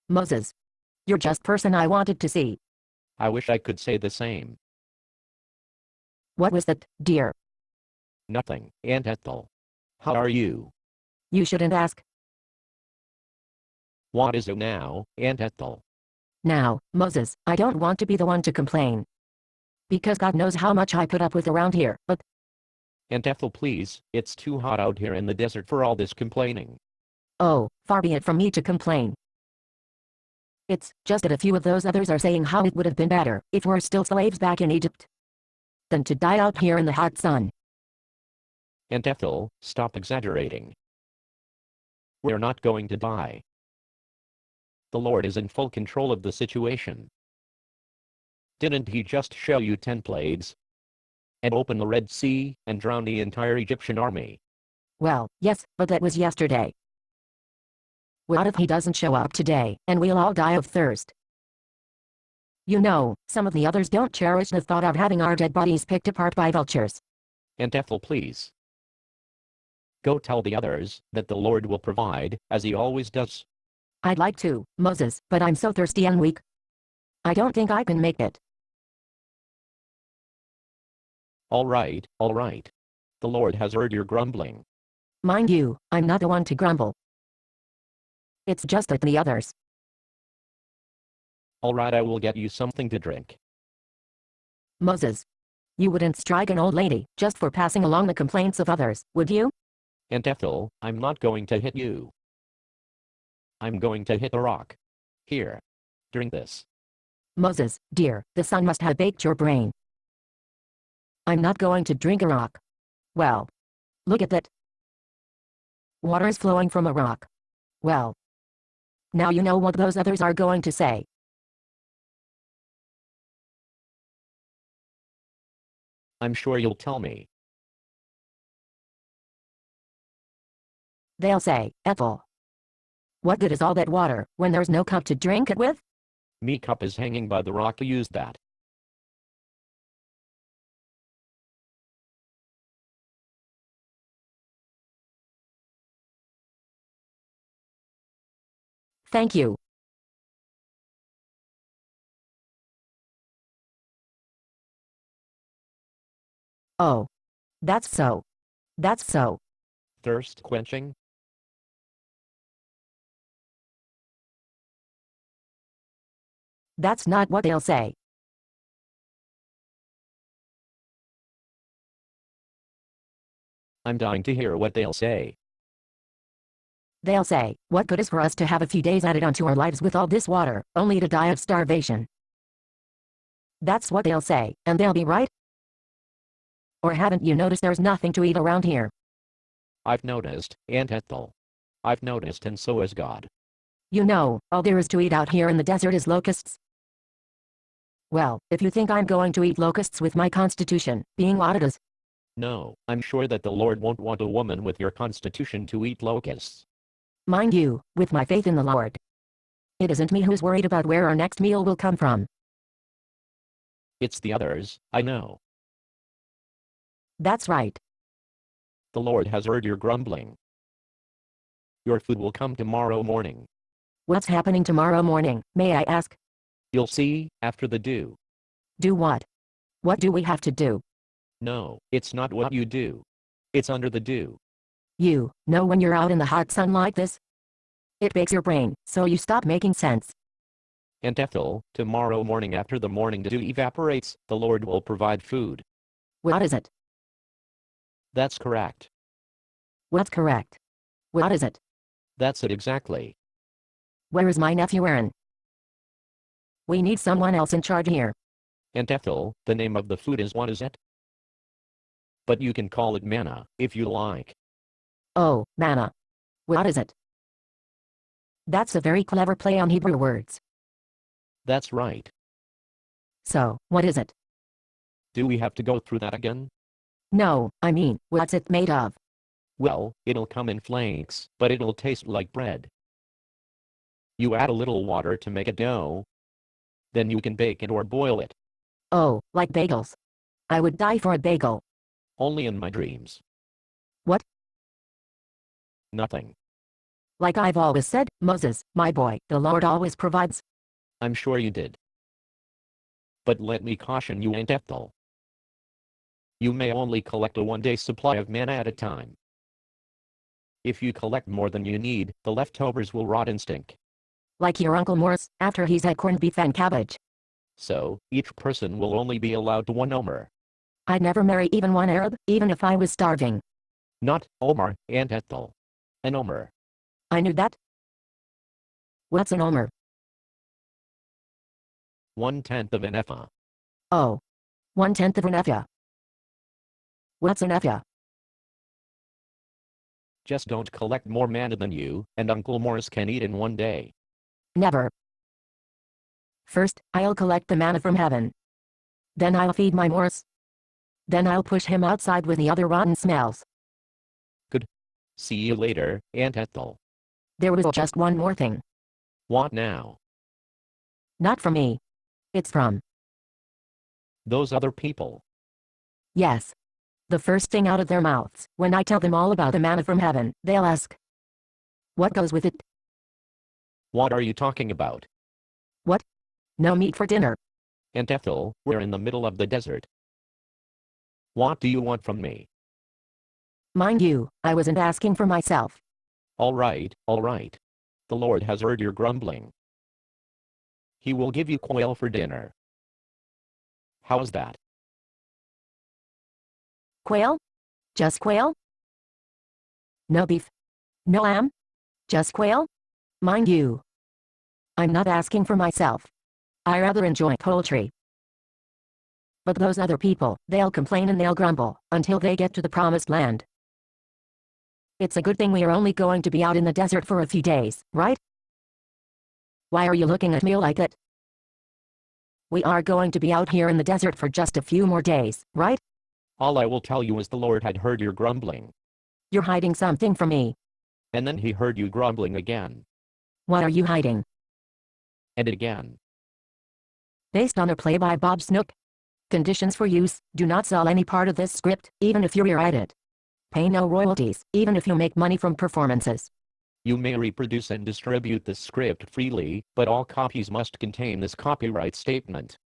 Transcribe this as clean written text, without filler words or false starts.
Moses. You're just person I wanted to see. I wish I could say the same. What was that, dear? Nothing, Aunt Ethel. How are you? You shouldn't ask. What is it now, Aunt Ethel? Now, Moses, I don't want to be the one to complain. Because God knows how much I put up with around here, but... Aunt Ethel, please, it's too hot out here in the desert for all this complaining. Oh, far be it from me to complain. It's just that a few of those others are saying how it would have been better if we're still slaves back in Egypt than to die out here in the hot sun. Aunt Ethel, stop exaggerating. We're not going to die. The Lord is in full control of the situation. Didn't he just show you 10 plagues? And open the Red Sea, and drown the entire Egyptian army? Well, yes, but that was yesterday. What if he doesn't show up today, and we'll all die of thirst? You know, some of the others don't cherish the thought of having our dead bodies picked apart by vultures. Aunt Ethel, please. Go tell the others that the Lord will provide, as he always does. I'd like to, Moses, but I'm so thirsty and weak. I don't think I can make it. All right, all right. The Lord has heard your grumbling. Mind you, I'm not the one to grumble. It's just that the others. All right, I will get you something to drink. Moses. You wouldn't strike an old lady just for passing along the complaints of others, would you? Aunt Ethel, I'm not going to hit you. I'm going to hit a rock. Here. Drink this. Moses, dear, the sun must have baked your brain. I'm not going to drink a rock. Well. Look at that. Water is flowing from a rock. Well. Now you know what those others are going to say. I'm sure you'll tell me. They'll say, Ethel. What good is all that water, when there's no cup to drink it with? Me cup is hanging by the rock, use that. Thank you. Oh. That's so. That's so. Thirst quenching? That's not what they'll say. I'm dying to hear what they'll say. They'll say, what good is for us to have a few days added onto our lives with all this water, only to die of starvation? That's what they'll say, and they'll be right. Or haven't you noticed there's nothing to eat around here? I've noticed, Aunt Ethel. I've noticed, and so has God. You know, all there is to eat out here in the desert is locusts. Well, if you think I'm going to eat locusts with my constitution being what it is. No, I'm sure that the Lord won't want a woman with your constitution to eat locusts. Mind you, with my faith in the Lord. It isn't me who's worried about where our next meal will come from. It's the others, I know. That's right. The Lord has heard your grumbling. Your food will come tomorrow morning. What's happening tomorrow morning, may I ask? You'll see, after the dew. Do what? What do we have to do? No, it's not what you do. It's under the dew. You know when you're out in the hot sun like this? It bakes your brain, so you stop making sense. Aunt Ethel, tomorrow morning after the morning dew evaporates, the Lord will provide food. What is it? That's correct. What's correct? What is it? That's it exactly. Where is my nephew Aaron? We need someone else in charge here. Aunt Ethel, the name of the food is what is it? But you can call it manna, if you like. Oh, manna. What is it? That's a very clever play on Hebrew words. That's right. So, what is it? Do we have to go through that again? No, I mean, what's it made of? Well, it'll come in flakes, but it'll taste like bread. You add a little water to make a dough. Then you can bake it or boil it. Oh, like bagels. I would die for a bagel. Only in my dreams. What? Nothing. Like I've always said, Moses, my boy, the Lord always provides. I'm sure you did. But let me caution you, Aunt Ethel. You may only collect a one-day supply of manna at a time. If you collect more than you need, the leftovers will rot and stink. Like your Uncle Morris, after he's had corned beef and cabbage. So, each person will only be allowed one omer. I'd never marry even one Arab, even if I was starving. Not omer, Aunt Ethel. An omer. I knew that. What's an omer? 1/10 of an ephah. Oh. 1/10 of an ephah. What's an ephah? Just don't collect more manna than you and Uncle Morris can eat in one day. Never. First, I'll collect the manna from heaven. Then I'll feed my Morris. Then I'll push him outside with the other rotten smells. Good. See you later, Aunt Ethel. There was just one more thing. What now? Not from me. It's from Those other people. yes. The first thing out of their mouths, when I tell them all about the manna from heaven, they'll ask, what goes with it? What are you talking about? What? No meat for dinner. Aunt Ethel, we're in the middle of the desert. What do you want from me? Mind you, I wasn't asking for myself. All right, all right. The Lord has heard your grumbling. He will give you quail for dinner. How's that? Quail? Just quail? No beef? No lamb? Just quail? Mind you, I'm not asking for myself. I rather enjoy poultry. But those other people, they'll complain and they'll grumble, until they get to the promised land. It's a good thing we are only going to be out in the desert for a few days, right? Why are you looking at me like that? We are going to be out here in the desert for just a few more days, right? All I will tell you is the Lord had heard your grumbling. You're hiding something from me. And then he heard you grumbling again. What are you hiding? And again. Based on a play by Bob Snook. Conditions for use: do not sell any part of this script, even if you rewrite it. Pay no royalties, even if you make money from performances. You may reproduce and distribute this script freely, but all copies must contain this copyright statement.